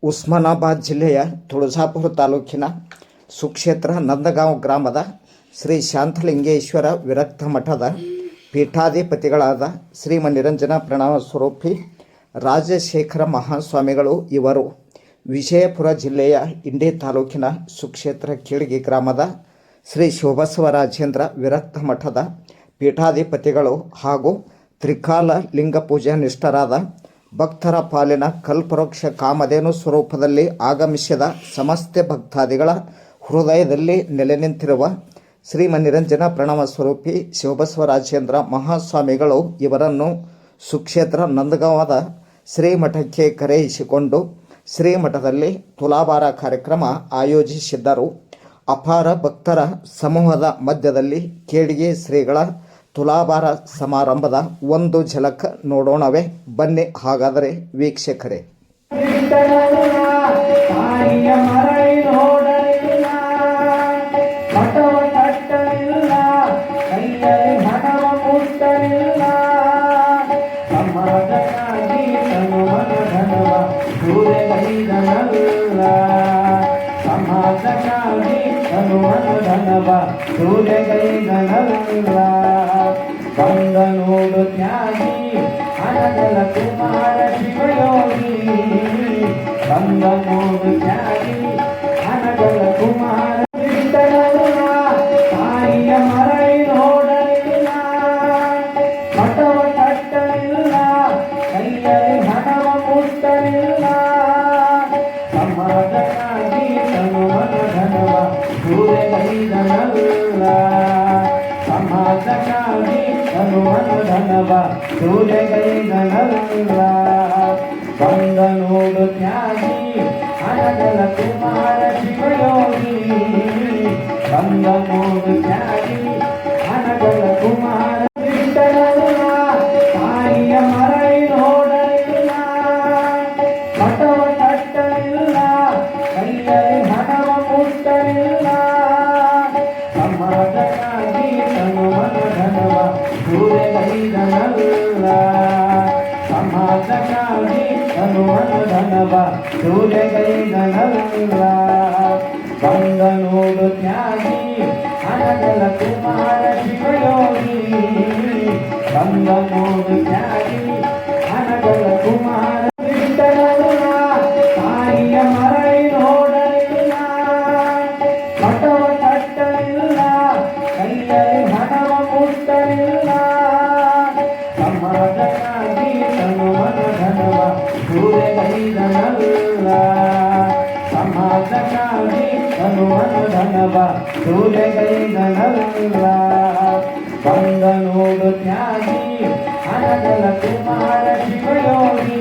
ಉಸ್ಮಾನಾಬಾದ್ ಜಿಲ್ಲೆಯ ತುಳಜಾಪುರ ತಾಲೂಕಿನ ಸುಕ್ಷೇತ್ರ ನಂದಗಾಂವ್ ಗ್ರಾಮದ ಶ್ರೀ ಶಾಂತಲಿಂಗೇಶ್ವರ ವಿರಕ್ತ ಮಠದ ಪೀಠಾಧಿಪತಿಗಳಾದ ಶ್ರೀಮನಿರಂಜನ ಪ್ರಣವ ಸ್ವರೂಪಿ ರಾಜಶೇಖರ ಮಹಾಸ್ವಾಮಿಗಳು ಇವರು ವಿಜಯಪುರ ಜಿಲ್ಲೆಯ ಇಂಡಿ ತಾಲೂಕಿನ ಸುಕ್ಷೇತ್ರ ಕೀಳ್ಗಿ ಗ್ರಾಮದ ಶ್ರೀ ಶಿವಬಸವರಾಜೇಂದ್ರ ವಿರಕ್ತ ಮಠದ ಪೀಠಾಧಿಪತಿಗಳು ಹಾಗೂ ತ್ರಿಕಾಲ ಲಿಂಗ ಪೂಜಾ ನಿಷ್ಠರಾದ ಭಕ್ತರ ಪಾಲಿನ ಕಲ್ಪವೃಕ್ಷ ಕಾಮಧೇನು ಸ್ವರೂಪದಲ್ಲಿ ಆಗಮಿಸಿದ ಸಮಸ್ತ ಭಕ್ತಾದಿಗಳ ಹೃದಯದಲ್ಲಿ ನೆಲೆ ನಿಂತಿರುವ ಶ್ರೀಮನಿರಂಜನ ಪ್ರಣವ ಸ್ವರೂಪಿ ಶಿವಬಸವರಾಜೇಂದ್ರ ಮಹಾಸ್ವಾಮಿಗಳು ಇವರನ್ನು ಸುಕ್ಷೇತ್ರ ನಂದಗಾಂವದ ಶ್ರೀಮಠಕ್ಕೆ ಕರೆಯಿಸಿಕೊಂಡು ಶ್ರೀಮಠದಲ್ಲಿ ತುಲಾಭಾರ ಕಾರ್ಯಕ್ರಮ ಆಯೋಜಿಸಿದ್ದರು. ಅಪಾರ ಭಕ್ತರ ಸಮೂಹದ ಮಧ್ಯದಲ್ಲಿ ಕೇಳಿಗೆ ಶ್ರೀಗಳ ತುಲಾಭಾರ ಸಮಾರಂಭದ ಒಂದು ಝಲಕ್ ನೋಡೋಣವೇ ಬನ್ನಿ. ಹಾಗಾದರೆ ವೀಕ್ಷಕರೇ, ಬಂದನೋಡು ತ್ಯಾಗಿ ಹಣಗಳ ಕುಮಾರ ಶಿವಯೋಗಿ, ಬಂದನೋಡು ತ್ಯಾಗಿ ಹಣಗಳ ಕುಮಾರ ತಾಯಿಯ ಮರೈ ನೋಡಲಿಲ್ಲ, ಮಠವ ಕಟ್ಟಲಿಲ್ಲ, ಕೈಯಲ್ಲಿ ಹಣವ ಮುಟ್ಟಲಿಲ್ಲ. ಸಮಾಜಕ್ಕಾಗಿ ತನುವನ ಧನವ ಸೂರ್ಯಗೈದನಲ್ಲ, ಸಮಾಜಕ್ಕಾಗಿ ತನುವನ ಧನವ ಸೂರ್ಯಗೈದನಲ್ಲ. ಬಂದನೋಡು ತ್ಯಾಗಿ ಹಣಗಳ ಕುಮಾರ ಶಿವಯೋಗಿ, ಬಂದನೋಡು ತ್ಯಾಗಿ ಹಣಗಳ ಕುಮಾರ ತಾಯಿಯ ಮರೈ ನೋಡಲಿಲ್ಲ, ಮಠವ ಕಟ್ಟಲಿಲ್ಲ, ಕೈಯಲ್ಲಿ ಹಣವ ಮುಟ್ಟಲಿಲ್ಲ. ಸಮಾಜಕ್ಕಾಗಿ ತನುವನ ಧನವ ಸೂರ್ಯಗೈದನಲ್ಲ, ಸಮಾಜಕ್ಕಾಗಿ ತನುವನ ಧನವ ಸೂರ್ಯಗೈದನಲ್ಲ. ಬಂದನೋಡು ತ್ಯಾಗಿ ಹಣಗಳ ಕುಮಾರ ಶಿವಯೋಗಿ, ಬಂದನೋಡು ತ್ಯಾಗಿ ಹಣಗಳ ಕುಮಾರ ತಾಯಿಯ ಮರೈ ನೋಡಲಿಲ್ಲ, ಮಠವ ಕಟ್ಟಲಿಲ್ಲ, ಕೈಯಲ್ಲಿ ಹಣವ ಮುಟ್ಟಲಿಲ್ಲ. ಸಮಾಜಕ್ಕಾಗಿ ತನುವನ ಧನವ ಸೂರ್ಯಗೈದನಲ್ಲ, ಸಮಾಜಕ್ಕಾಗಿ ತನುವನ ಧನವ ಸೂರ್ಯಗೈದನಲ್ಲ. ಬಂದನೋಡು ತ್ಯಾಗಿ ಹಣಗಳ ಕುಮಾರ ಶಿವಯೋಗಿ,